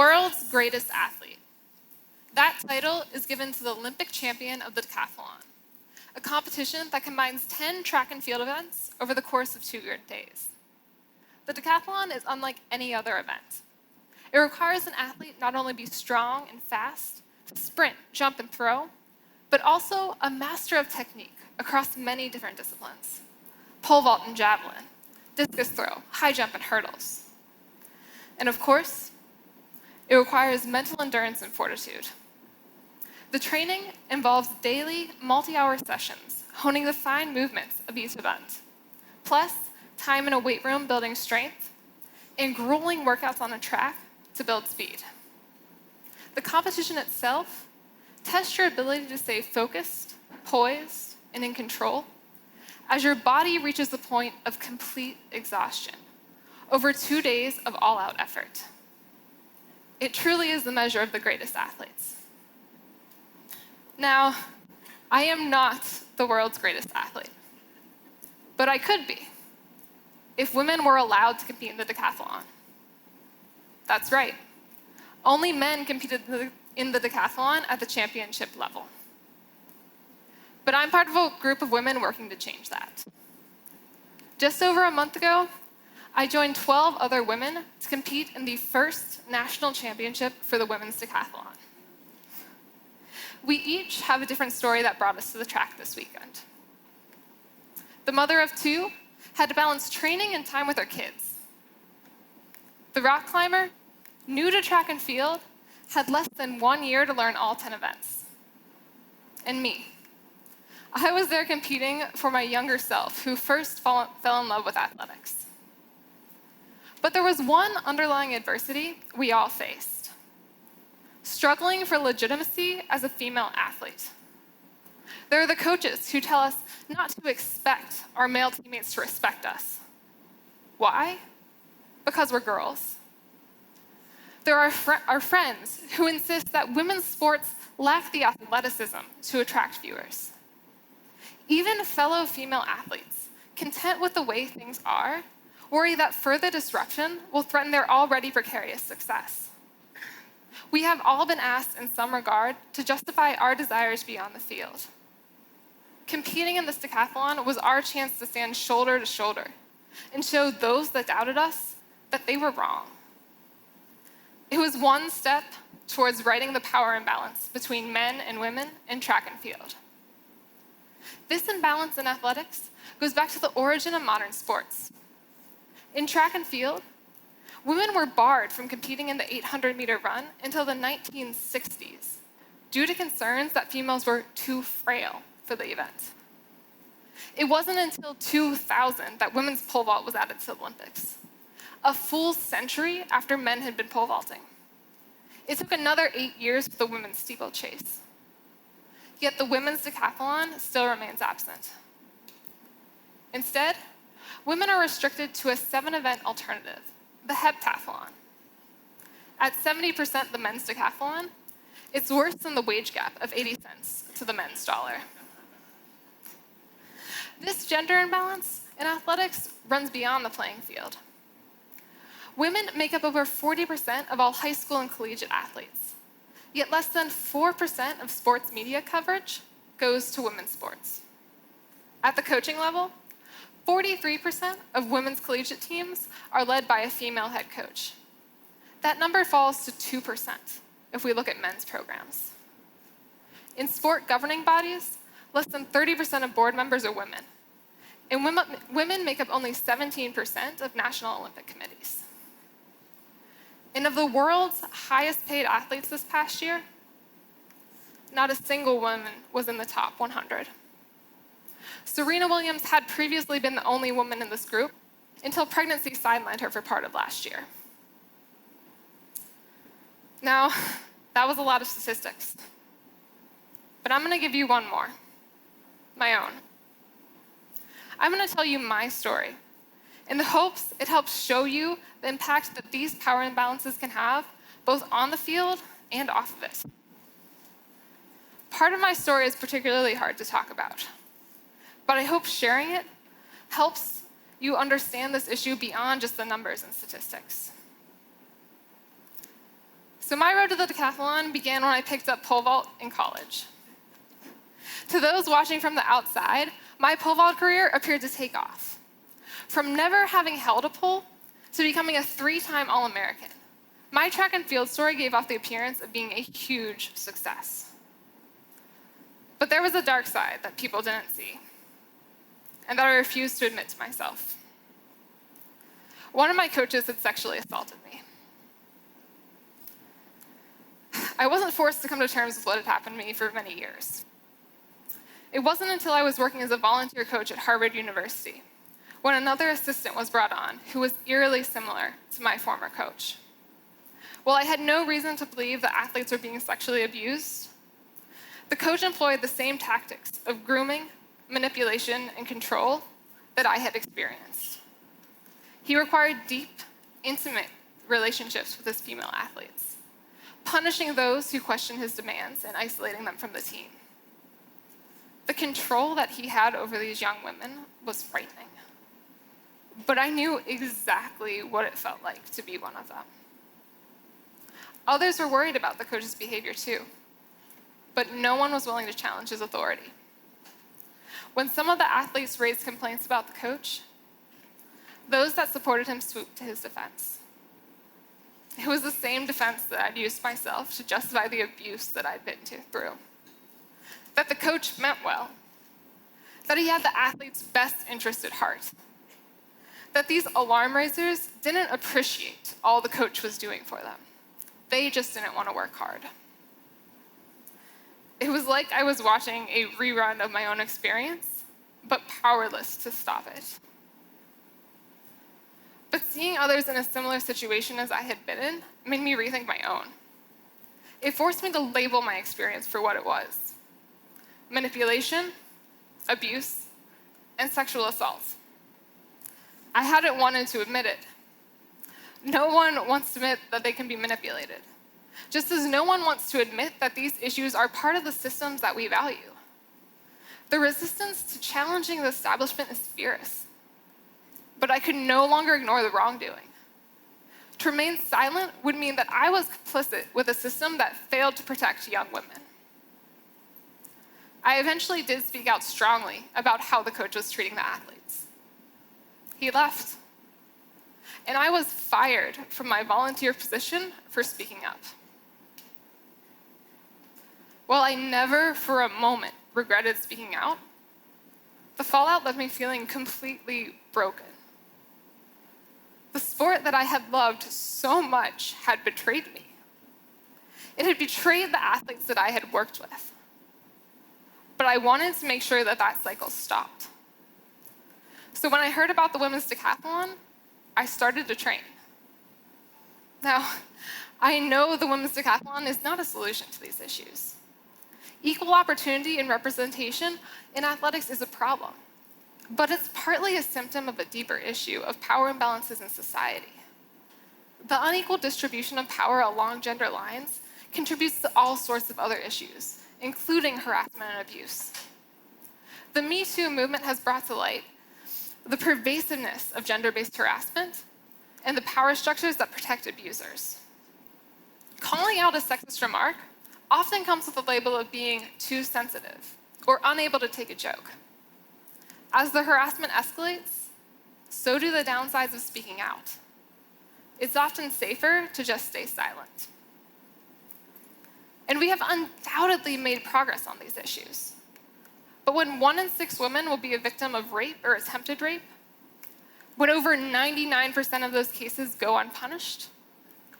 world's greatest athlete. That title is given to the Olympic champion of the decathlon, a competition that combines 10 track and field events over the course of 2 days. The decathlon is unlike any other event. It requires an athlete not only be strong and fast, to sprint, jump, and throw, but also a master of technique across many different disciplines: pole vault and javelin, discus throw, high jump, and hurdles. And of course, it requires mental endurance and fortitude. The training involves daily, multi-hour sessions, honing the fine movements of each event, plus time in a weight room building strength, and grueling workouts on a track to build speed. The competition itself tests your ability to stay focused, poised, and in control as your body reaches the point of complete exhaustion over 2 days of all-out effort. It truly is the measure of the greatest athletes. Now, I am not the world's greatest athlete, but I could be if women were allowed to compete in the decathlon. That's right. Only men competed in the decathlon at the championship level. But I'm part of a group of women working to change that. Just over a month ago, I joined 12 other women to compete in the first national championship for the women's decathlon. We each have a different story that brought us to the track this weekend. The mother of 2 had to balance training and time with her kids. The rock climber, new to track and field, had less than 1 year to learn all 10 events. And me. I was there competing for my younger self, who first fell in love with athletics. But there was one underlying adversity we all faced: struggling for legitimacy as a female athlete. There are the coaches who tell us not to expect our male teammates to respect us. Why? Because we're girls. There are our friends who insist that women's sports lack the athleticism to attract viewers. Even fellow female athletes, content with the way things are, worry that further disruption will threaten their already precarious success. We have all been asked in some regard to justify our desires beyond the field. Competing in this decathlon was our chance to stand shoulder to shoulder and show those that doubted us that they were wrong. It was one step towards righting the power imbalance between men and women in track and field. This imbalance in athletics goes back to the origin of modern sports. In track and field, women were barred from competing in the 800-meter run until the 1960s due to concerns that females were too frail for the event. It wasn't until 2000 that women's pole vault was added to the Olympics, a full century after men had been pole vaulting. It took another 8 years for the women's steeplechase. Yet the women's decathlon still remains absent. Instead, women are restricted to a 7-event alternative, the heptathlon. At 70% the men's decathlon, it's worse than the wage gap of 80 cents to the men's dollar. This gender imbalance in athletics runs beyond the playing field. Women make up over 40% of all high school and collegiate athletes, yet less than 4% of sports media coverage goes to women's sports. At the coaching level, 43% of women's collegiate teams are led by a female head coach. That number falls to 2% if we look at men's programs. In sport governing bodies, less than 30% of board members are women, and women make up only 17% of national Olympic committees. And of the world's highest paid athletes this past year, not a single woman was in the top 100. Serena Williams had previously been the only woman in this group until pregnancy sidelined her for part of last year. Now, that was a lot of statistics, but I'm going to give you one more, my own. I'm going to tell you my story in the hopes it helps show you the impact that these power imbalances can have both on the field and off of it. Part of my story is particularly hard to talk about, but I hope sharing it helps you understand this issue beyond just the numbers and statistics. So my road to the decathlon began when I picked up pole vault in college. To those watching from the outside, my pole vault career appeared to take off. From never having held a pole to becoming a 3-time All-American, my track and field story gave off the appearance of being a huge success. But there was a dark side that people didn't see, and that I refused to admit to myself. One of my coaches had sexually assaulted me. I wasn't forced to come to terms with what had happened to me for many years. It wasn't until I was working as a volunteer coach at Harvard University when another assistant was brought on who was eerily similar to my former coach. While I had no reason to believe that athletes were being sexually abused, the coach employed the same tactics of grooming, manipulation, and control that I had experienced. He required deep, intimate relationships with his female athletes, punishing those who questioned his demands and isolating them from the team. The control that he had over these young women was frightening. But I knew exactly what it felt like to be one of them. Others were worried about the coach's behavior too, but no one was willing to challenge his authority. When some of the athletes raised complaints about the coach, those that supported him swooped to his defense. It was the same defense that I'd used myself to justify the abuse that I'd been through. That the coach meant well, that he had the athlete's best interest at heart, that these alarm raisers didn't appreciate all the coach was doing for them. They just didn't want to work hard. It was like I was watching a rerun of my own experience, but powerless to stop it. But seeing others in a similar situation as I had been in made me rethink my own. It forced me to label my experience for what it was: manipulation, abuse, and sexual assault. I hadn't wanted to admit it. No one wants to admit that they can be manipulated, just as no one wants to admit that these issues are part of the systems that we value. The resistance to challenging the establishment is fierce, but I could no longer ignore the wrongdoing. To remain silent would mean that I was complicit with a system that failed to protect young women. I eventually did speak out strongly about how the coach was treating the athletes. He left, and I was fired from my volunteer position for speaking up. While I never for a moment regretted speaking out, the fallout left me feeling completely broken. The sport that I had loved so much had betrayed me. It had betrayed the athletes that I had worked with. But I wanted to make sure that that cycle stopped. So when I heard about the women's decathlon, I started to train. Now, I know the women's decathlon is not a solution to these issues. Equal opportunity and representation in athletics is a problem, but it's partly a symptom of a deeper issue of power imbalances in society. The unequal distribution of power along gender lines contributes to all sorts of other issues, including harassment and abuse. The Me Too movement has brought to light the pervasiveness of gender-based harassment and the power structures that protect abusers. Calling out a sexist remark often comes with the label of being too sensitive or unable to take a joke. As the harassment escalates, so do the downsides of speaking out. It's often safer to just stay silent. And we have undoubtedly made progress on these issues. But when 1 in 6 women will be a victim of rape or attempted rape, when over 99% of those cases go unpunished,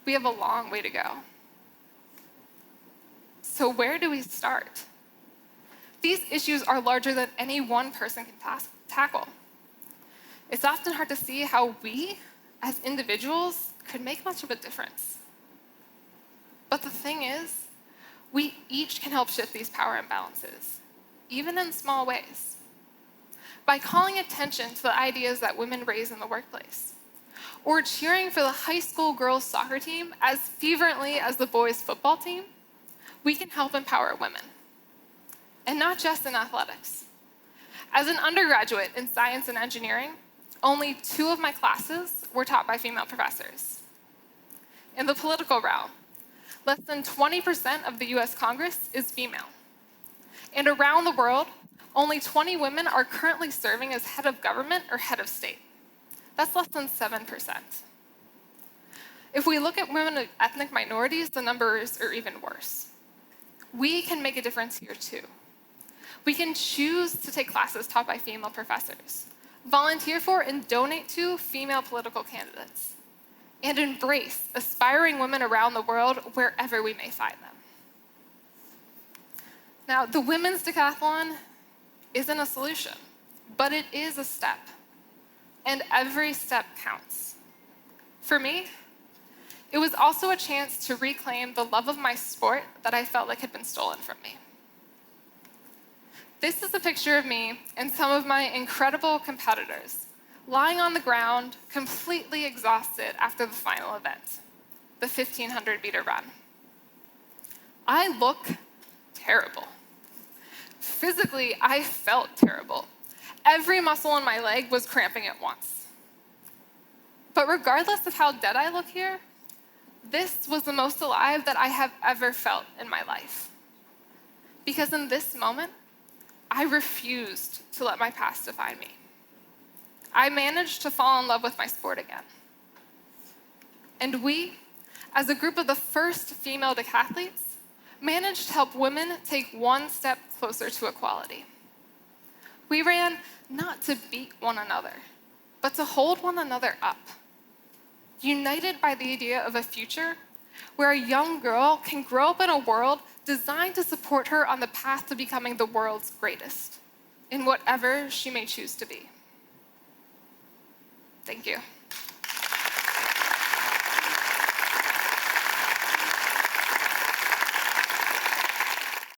we have a long way to go. So where do we start? These issues are larger than any one person can tackle. It's often hard to see how we, as individuals, could make much of a difference. But the thing is, we each can help shift these power imbalances, even in small ways, by calling attention to the ideas that women raise in the workplace, or cheering for the high school girls soccer team as fervently as the boys football team. We can help empower women, and not just in athletics. As an undergraduate in science and engineering, only 2 of my classes were taught by female professors. In the political realm, Less than 20% of the US Congress is female. And around the world, only 20 women are currently serving as head of government or head of state. That's less than 7%. If we look at women of ethnic minorities, the numbers are even worse. We can make a difference here too. We can choose to take classes taught by female professors, volunteer for and donate to female political candidates, and embrace aspiring women around the world wherever we may find them. Now, the women's decathlon isn't a solution, but it is a step, and every step counts. For me, it was also a chance to reclaim the love of my sport that I felt like had been stolen from me. This is a picture of me and some of my incredible competitors, lying on the ground, completely exhausted after the final event, the 1,500-meter run. I look terrible. Physically, I felt terrible. Every muscle in my leg was cramping at once. But regardless of how dead I look here, this was the most alive that I have ever felt in my life. Because in this moment, I refused to let my past define me. I managed to fall in love with my sport again. And we, as a group of the first female decathletes, managed to help women take one step closer to equality. We ran not to beat one another, but to hold one another up, united by the idea of a future where a young girl can grow up in a world designed to support her on the path to becoming the world's greatest, in whatever she may choose to be. Thank you.